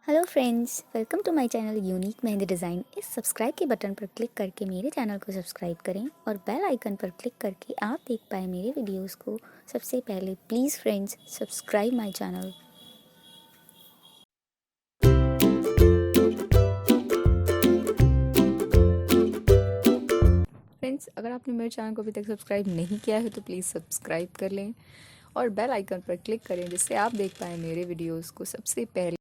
Hello friends, welcome to my channel unique mehndi design. इस subscribe के button पर click करके मेरे चैनल को सब्सक्राइब करें और बेल आइकन पर क्लिक करके आप देख पाएँ मेरे वीडियोस को सबसे पहले। Please friends, subscribe my channel. Friends, अगर आपने मेरे चैनल को अभी तक सब्सक्राइब नहीं किया है तो प्लीज़ सब्सक्राइब कर लें और बेल आइकन पर क्लिक करें जिससे आप देख पाएँ मेरे वीडियोस को सबसे पहले।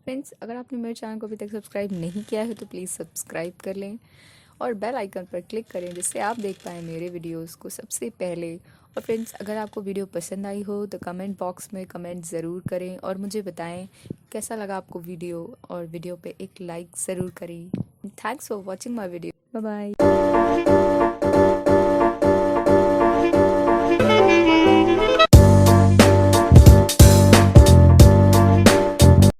फ्रेंड्स, अगर आपने मेरे चैनल को अभी तक सब्सक्राइब नहीं किया है तो प्लीज़ सब्सक्राइब कर लें और बेल आइकन पर क्लिक करें जिससे आप देख पाएँ मेरे वीडियोस को सबसे पहले। और फ्रेंड्स, अगर आपको वीडियो पसंद आई हो तो कमेंट बॉक्स में कमेंट ज़रूर करें और मुझे बताएं कैसा लगा आपको वीडियो, और वीडियो पे एक लाइक ज़रूर करें। Thanks for watching my video. Bye bye.